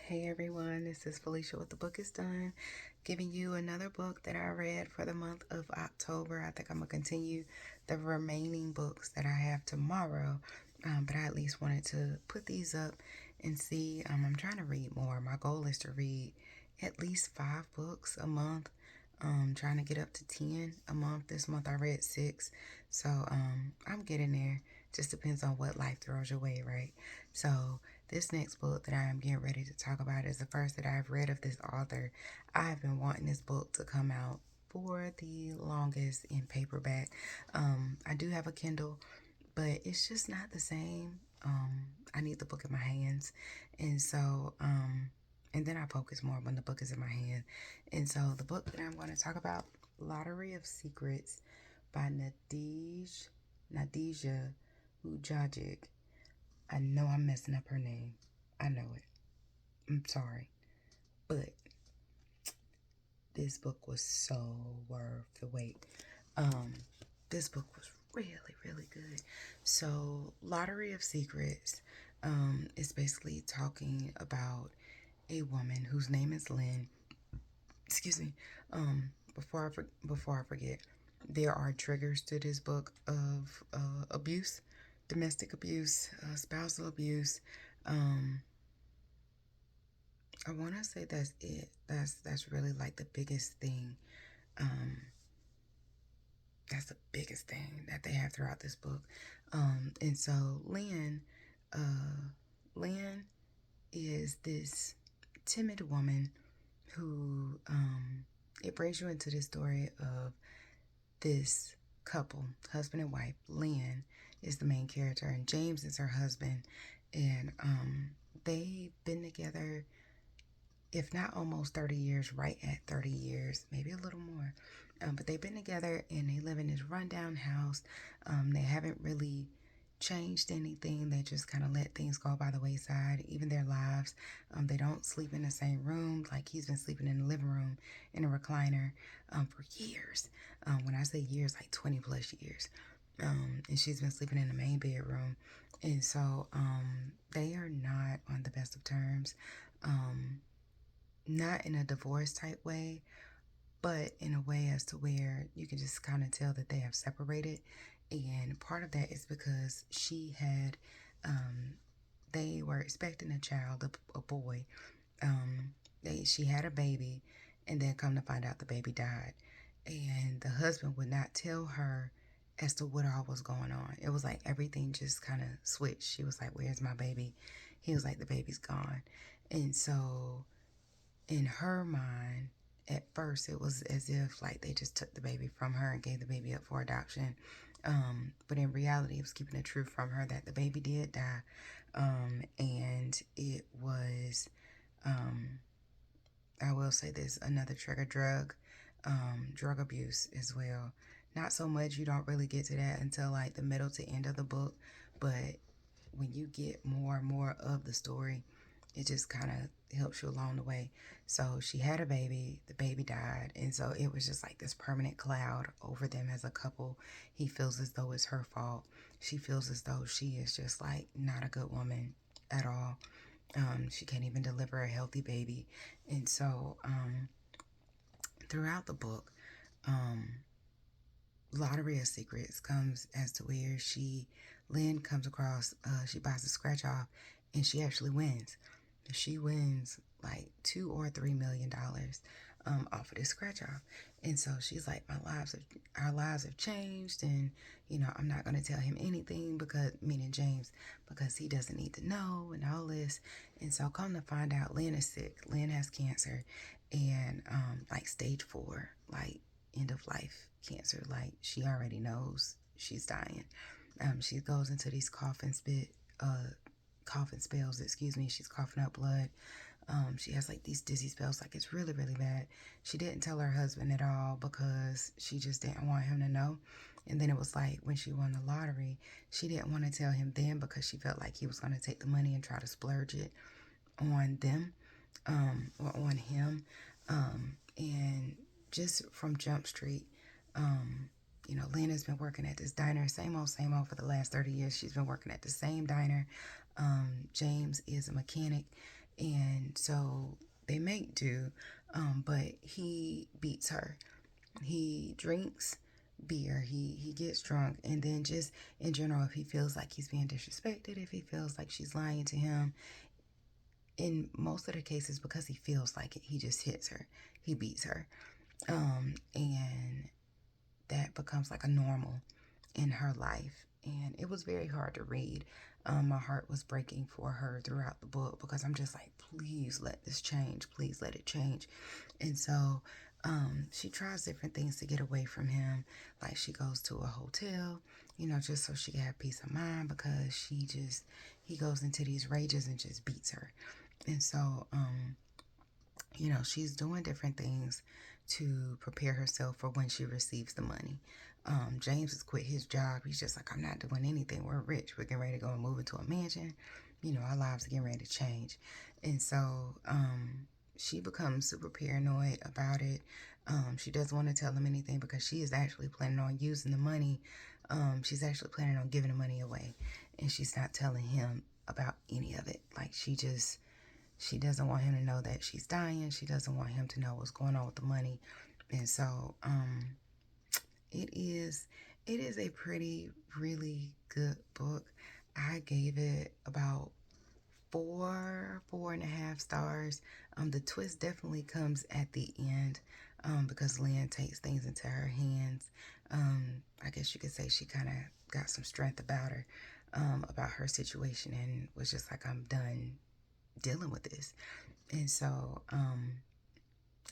Hey everyone, this is Felicia with The Book is Done, giving you another book that I read for the month of October. I think I'm going to continue the remaining books that I have tomorrow, but I at least wanted to put these up and see. I'm trying to read more. My goal is to read at least 5 books a month. Trying to get up to 10 a month. This month I read 6, so I'm getting there. Just depends on what life throws your way, right? So this next book that I am getting ready to talk about is the first that I've read of this author. I've been wanting this book to come out for the longest in paperback. I do have a Kindle, but it's just not the same. I need the book in my hands, and so and then I focus more when the book is in my hand. And so the book that I'm going to talk about, Lottery of Secrets by Nadija Mujagic. I know I'm messing up her name. I know it. I'm sorry. But this book was so worth the wait. Um, this book was really, really good. So, Lottery of Secrets is basically talking about a woman whose name is Lynn. Excuse me. Before I forget, there are triggers to this book of abuse, domestic abuse, spousal abuse. Um, I want to say that's it. That's really like the biggest thing. Um, that's the biggest thing that they have throughout this book. And so Lynn is this timid woman who it brings you into this story of this couple, husband and wife. Lynn is the main character, and James is her husband, and they've been together, if not almost 30 years, right at 30 years, maybe a little more. But they've been together and they live in this rundown house. They haven't really changed anything. They just kind of let things go by the wayside, even their lives. They don't sleep in the same room. Like he's been sleeping in the living room in a recliner for years. When I say years, like 20 plus years. And she's been sleeping in the main bedroom. And so they are not on the best of terms. Not in a divorce type way, but in a way as to where you can just kind of tell that they have separated. And part of that is because um, they were expecting a child, a boy. She had a baby, and then come to find out the baby died. And the husband would not tell her as to what all was going on. It was like everything just kind of switched. She was like, "Where's my baby?" He was like, "The baby's gone." And so in her mind, at first, it was as if like they just took the baby from her and gave the baby up for adoption. But in reality, it was keeping the truth from her that the baby did die. And it was, um, I will say this, another trigger, drug abuse as well. Not so much, you don't really get to that until like the middle to end of the book. But when you get more and more of the story, it just kind of helps you along the way. So she had a baby, the baby died, and so it was just like this permanent cloud over them as a couple. He feels as though it's her fault. She feels as though she is just like not a good woman at all. She can't even deliver a healthy baby. And so throughout the book, um, Lottery of Secrets comes as to where Lynn comes across, she buys a scratch off and she actually wins. She wins like $2 or $3 million off of this scratch off. And so she's like, our lives have changed, and I'm not gonna tell him anything because, meaning James, because he doesn't need to know and all this. And so come to find out, Lynn is sick. Lynn has cancer, and like stage 4, like end of life cancer. Like she already knows she's dying. She goes into these coughing spells, excuse me. She's coughing up blood. She has like these dizzy spells, like it's really, really bad. She didn't tell her husband at all because she just didn't want him to know. And then it was like when she won the lottery, she didn't want to tell him then because she felt like he was going to take the money and try to splurge it on them, or on him. And just from Jump Street, Lynn has been working at this diner, same old for the last 30 years. She's been working at the same diner. James is a mechanic, And so they make do, but he beats her. He drinks beer, he gets drunk, and then just in general, if he feels like he's being disrespected, if he feels like she's lying to him, in most of the cases, because he feels like it, he just hits her, he beats her, and that becomes like a normal in her life. And it was very hard to read. My heart was breaking for her throughout the book because I'm just like, please let this change. Please let it change. And so she tries different things to get away from him. Like she goes to a hotel, just so she can have peace of mind because he goes into these rages and just beats her. And so, she's doing different things to prepare herself for when she receives the money. James has quit his job. He's just like, I'm not doing anything. We're rich. We're getting ready to go and move into a mansion. Our lives are getting ready to change. And so she becomes super paranoid about it. She doesn't want to tell him anything because she is actually planning on using the money. She's actually planning on giving the money away. And she's not telling him about any of it. Like she doesn't want him to know that she's dying. She doesn't want him to know what's going on with the money. And so it is a pretty, really good book. I gave it about 4.5 stars. The twist definitely comes at the end because Lynn takes things into her hands. I guess you could say she kind of got some strength about her situation, and was just like, I'm done dealing with this. And so,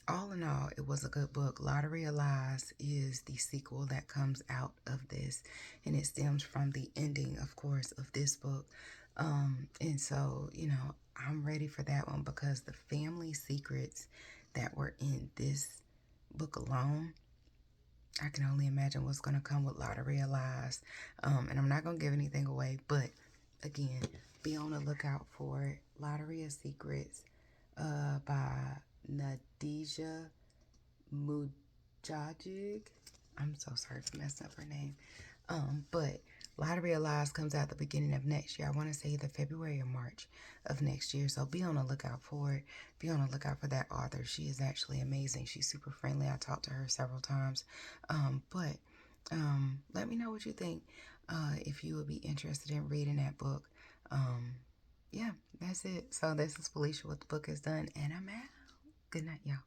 all in all, it was a good book. Lottery of Lies is the sequel that comes out of this, and it stems from the ending, of course, of this book. And so, I'm ready for that one because the family secrets that were in this book alone, I can only imagine what's going to come with Lottery of Lies. And I'm not going to give anything away, but again, be on the lookout for it. Lottery of Secrets by Nadija Mujagic. I'm so sorry for messing up her name. But Lottery of Lies comes out the beginning of next year. I want to say either February or March of next year. So be on the lookout for it. Be on the lookout for that author. She is actually amazing. She's super friendly. I talked to her several times. But let me know what you think. If you would be interested in reading that book. Yeah, that's it. So this is Felicia with The Book Is Done, and I'm out. Good night, y'all.